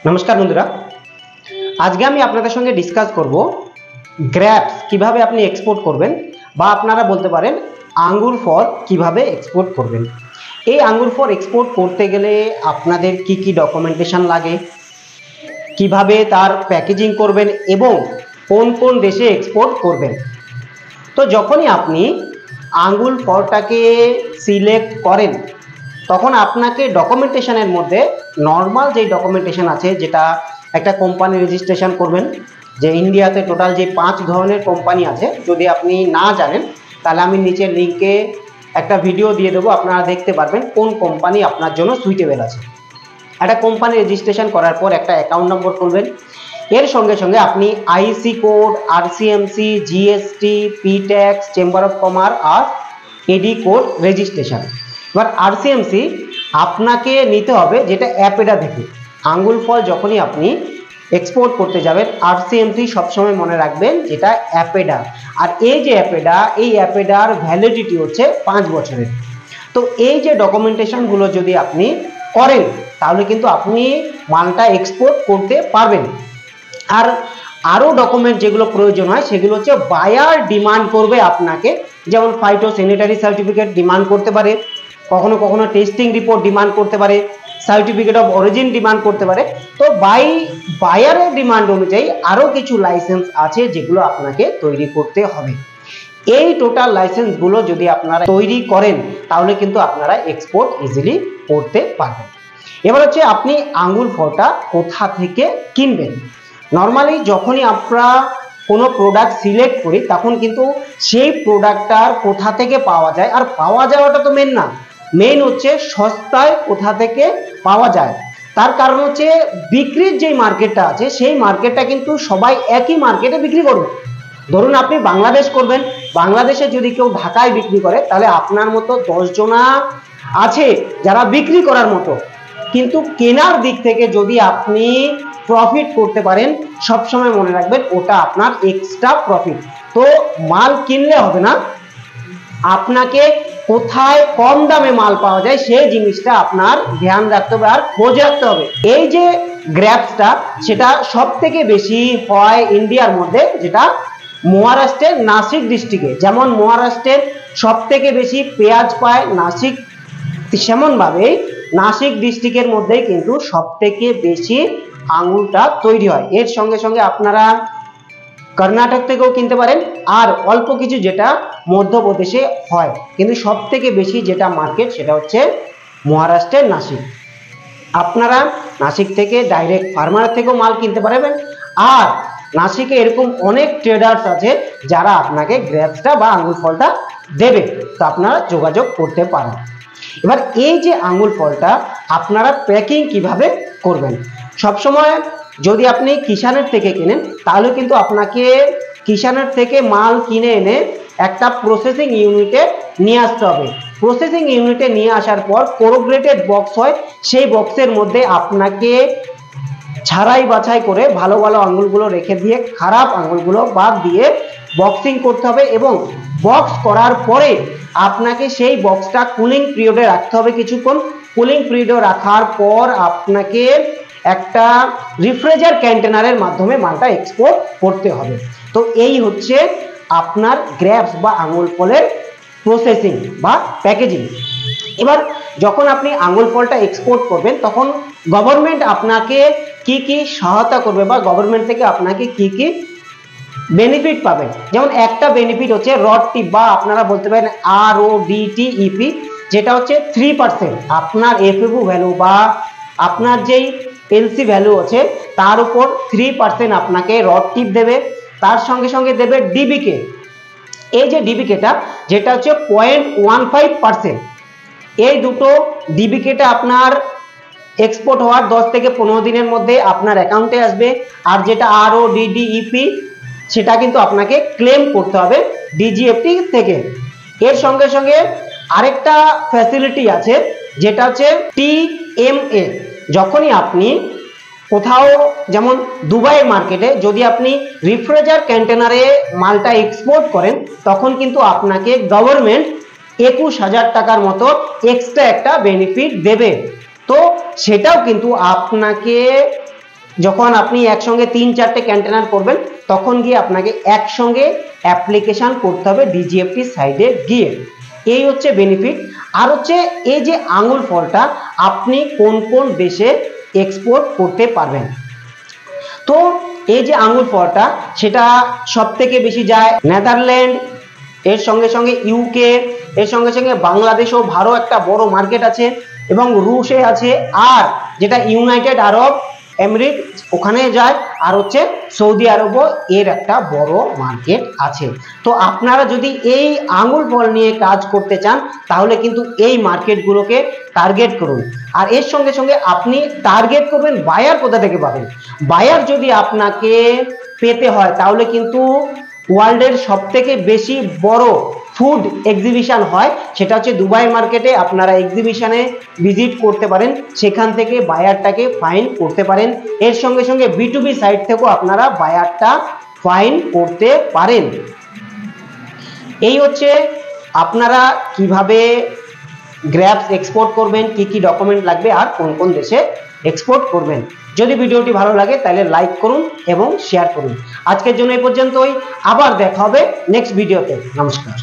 নমস্কার বন্ধুরা, আজকে আমি আপনাদের সঙ্গে ডিসকাস করব গ্র্যাপস কিভাবে আপনি এক্সপোর্ট করবেন বা আপনারা বলতে পারেন আঙ্গুর ফল কিভাবে এক্সপোর্ট করবেন। এই আঙ্গুর ফল এক্সপোর্ট করতে গেলে আপনাদের কি কি ডকুমেন্টেশন লাগে, কিভাবে তার প্যাকেজিং করবেন এবং কোন কোন দেশে এক্সপোর্ট করবেন। তো যখনই আপনি আঙ্গুর ফলটাকে সিলেক্ট করেন তখন আপনাকে ডকুমেন্টেশনের মধ্যে নর্মাল যে ডকুমেন্টেশন আছে, যেটা একটা কোম্পানি রেজিস্ট্রেশন করবেন, যে ইন্ডিয়াতে টোটাল যে 5 ধরনের কোম্পানি আছে, যদি আপনি না জানেন তাহলে আমি নিচের লিঙ্কে একটা ভিডিও দিয়ে দেবো, আপনারা দেখতে পারবেন কোন কোম্পানি আপনার জন্য সুইটেবল আছে। একটা কোম্পানি রেজিস্ট্রেশন করার পর একটা অ্যাকাউন্ট নম্বর খুলবেন, এর সঙ্গে সঙ্গে আপনি IC code, RCMC, GST, P tax, chamber of commerce আর এডি কোড রেজিস্ট্রেশন। এবার আরসিএমসি আপনাকে নিতে হবে যেটা অ্যাপেডা থেকে। আঙ্গুর ফল যখনই আপনি এক্সপোর্ট করতে যাবেন আরসিএমসি সবসময় মনে রাখবেন যেটা অ্যাপেডা, আর এই যে অ্যাপেডা, এই অ্যাপেডার ভ্যালিডিটি হচ্ছে 5 বছরের। তো এই যে ডকুমেন্টেশনগুলো যদি আপনি করেন তাহলে কিন্তু আপনি মালটা এক্সপোর্ট করতে পারবেন। আর আরও ডকুমেন্ট যেগুলো প্রয়োজন হয় সেগুলো হচ্ছে বায়ার ডিমান্ড করবে আপনাকে, যেমন ফাইটো স্যানিটারি সার্টিফিকেট ডিমান্ড করতে পারে, কখনো কখনো টেস্টিং রিপোর্ট ডিমান্ড করতে পারে, সার্টিফিকেট অফ অরিজিন ডিমান্ড করতে পারে। তো বায়ারের ডিমান্ড অনুযায়ী আরও কিছু লাইসেন্স আছে যেগুলো আপনাকে তৈরি করতে হবে। এই টোটাল লাইসেন্সগুলো যদি আপনারা তৈরি করেন তাহলে কিন্তু আপনারা এক্সপোর্ট ইজিলি করতে পারবেন। এবার হচ্ছে আপনি আঙ্গুর ফলটা কোথা থেকে কিনবেন। নর্মালি যখনই আমরা কোনো প্রোডাক্ট সিলেক্ট করি তখন কিন্তু সেই প্রোডাক্টটার কোথা থেকে পাওয়া যায়, আর পাওয়া যাওয়াটা তো মেন না, মেইন হচ্ছে সস্তায় কোথা থেকে পাওয়া যায়। তার কারণ হচ্ছে বিক্রির যে মার্কেটটা আছে সেই মার্কেটটা কিন্তু সবাই একই মার্কেটে বিক্রি করবে। ধরুন আপনি বাংলাদেশ করবেন, বাংলাদেশে যদি কেউ ঢাকায় বিক্রি করে তাহলে আপনার মতো 10 জনা আছে যারা বিক্রি করার মতো, কিন্তু কেনার দিক থেকে যদি আপনি প্রফিট করতে পারেন সবসময় মনে রাখবেন ওটা আপনার এক্সট্রা প্রফিট। তো মাল কিনলে হবে না, আপনাকে কোথায় কম দামে মাল পাওয়া যায় সেই জিনিসটা আপনার ধ্যান রাখতে হবে আর খোঁজ রাখতে হবে। এই যে গ্র্যাপসটা সেটা সব থেকে বেশি হয় ইন্ডিয়ার মধ্যে, যেটা মহারাষ্ট্রের নাসিক ডিস্ট্রিক্টে। যেমন মহারাষ্ট্রের সব থেকে বেশি পেঁয়াজ পায় নাসিক, সেমনভাবেই নাসিক ডিস্ট্রিক্টের মধ্যেই কিন্তু সব থেকে বেশি আঙুরটা তৈরি হয়। এর সঙ্গে সঙ্গে আপনারা কর্ণাটক থেকেও কিনতে পারেন, আর অল্প কিছু যেটা মধ্যপ্রদেশে হয়, কিন্তু সব থেকে বেশি যেটা মার্কেট সেটা হচ্ছে মহারাষ্ট্রের নাসিক। আপনারা নাসিক থেকে ডাইরেক্ট ফার্মার থেকেও মাল কিনতে পারবেন, আর নাসিকে এরকম অনেক ট্রেডার্স আছে যারা আপনাকে গ্র্যাপসটা বা আঙ্গুর ফলটা দেবে, তো আপনারা যোগাযোগ করতে পারেন। এবার এই যে আঙ্গুর ফলটা আপনারা প্যাকিং কিভাবে করবেন। সবসময় যদি আপনি কিষানের থেকে কিনেন তাহলে কিন্তু আপনাকে কিষানের থেকে মাল কিনে এনে একটা প্রসেসিং ইউনিটে নিয়ে আসতে হবে। প্রসেসিং ইউনিটে নিয়ে আসার পর কোরোগ্রেটেড বক্স হয়, সেই বক্সের মধ্যে আপনাকে ছাড়াই বাছাই করে ভালো ভালো আঙ্গুরগুলো রেখে দিয়ে খারাপ আঙ্গুরগুলো বাদ দিয়ে বক্সিং করতে হবে, এবং বক্স করার পরে আপনাকে সেই বক্সটা কুলিং পিরিয়ডে রাখতে হবে কিছুক্ষণ। কুলিং পিরিয়ডে রাখার পর আপনাকে একটা রিফ্রিজারেটর কন্টেনারের মাধ্যমে মালটা এক্সপোর্ট করতে হবে। তো এই হচ্ছে আপনার গ্র্যাপস বা আঙ্গুর ফলের প্রসেসিং বা প্যাকেজিং। এবার যখন আপনি আঙ্গুর ফলটা এক্সপোর্ট করবেন তখন গভর্নমেন্ট আপনাকে কি কি সহায়তা করবে বা গভর্নমেন্ট থেকে আপনাকে কি কি বেনিফিট পাবেন। যেমন একটা বেনিফিট হচ্ছে রডটি বা আপনারা বলতে পারেন RODTEP, যেটা হচ্ছে 3% আপনার এফএফও ভ্যালু বা আপনার যেই এলসি ভ্যালু আছে তার উপর 3% আপনাকে রড টিপ দেবে। তার সঙ্গে সঙ্গে দেবে ডিবিকে, এই যে ডিবিকেটা যেটা হচ্ছে 0.15%। এই দুটো ডিবিকেটা আপনার এক্সপোর্ট হওয়ার 10 থেকে 15 দিনের মধ্যে আপনার অ্যাকাউন্টে আসবে। আর যেটা RODTEP সেটা কিন্তু আপনাকে ক্লেম করতে হবে ডিজিএফটি থেকে। এর সঙ্গে সঙ্গে আরেকটা ফ্যাসিলিটি আছে যেটা হচ্ছে TMA। যখনই আপনি কোথাও যেমন দুবাইয়ের মার্কেটে যদি আপনি রিফ্রিজারেটর কন্টেনারে মালটা এক্সপোর্ট করেন তখন কিন্তু আপনাকে গভর্নমেন্ট 21,000 টাকার মতো এক্সট্রা একটা বেনিফিট দেবে। তো সেটাও কিন্তু আপনাকে যখন আপনি একসঙ্গে 3-4টে কন্টেনার করবেন তখন গিয়ে আপনাকে একসঙ্গে অ্যাপ্লিকেশন করতে হবে ডিজিএফটি সাইডে গিয়ে। এই হচ্ছে বেনিফিট। আর হচ্ছে এই যে আঙুর ফলটা আপনি কোন কোন দেশে এক্সপোর্ট করতে পারবেন। তো এই যে আঙুর ফলটা সেটা সব থেকে বেশি যায় নেদারল্যান্ড, এর সঙ্গে সঙ্গে ইউকে, এর সঙ্গে সঙ্গে বাংলাদেশও ভালো একটা বড় মার্কেট আছে, এবং রুশে আছে, আর যেটা ইউনাইটেড আরব এমিরেট ওখানে যায়, আর হচ্ছে সৌদি আরবও এর একটা বড় মার্কেট আছে। তো আপনারা যদি এই আঙুর ফল নিয়ে কাজ করতে চান তাহলে কিন্তু এই মার্কেটগুলোকে টার্গেট করুন। আর এর সঙ্গে সঙ্গে আপনি টার্গেট করবেন বায়ার কোথা থেকে পাবেন। বায়ার যদি আপনাকে পেতে হয় তাহলে কিন্তু ওয়ার্ল্ডের সব থেকে বেশি বড় ফুড এক্সিবিশন হয়, সেটা হচ্ছে দুবাই মার্কেটে। আপনারা এক্সিবিশনে ভিজিট করতে পারেন, সেখান থেকে বায়ারটাকে ফাইন্ড করতে পারেন। এর সঙ্গে সঙ্গে B2B সাইট থেকেও আপনারা বায়ারটা ফাইন্ড করতে পারেন। এই হচ্ছে আপনারা কিভাবে গ্র্যাপস এক্সপোর্ট করবেন, কি কি ডকুমেন্ট লাগবে, আর কোন কোন দেশে এক্সপোর্ট করবেন। যদি ভিডিওটি ভালো লাগে তাহলে লাইক করুন এবং শেয়ার করুন। আজকের জন্য এই পর্যন্তই, আবার দেখা হবে নেক্সট ভিডিওতে। নমস্কার।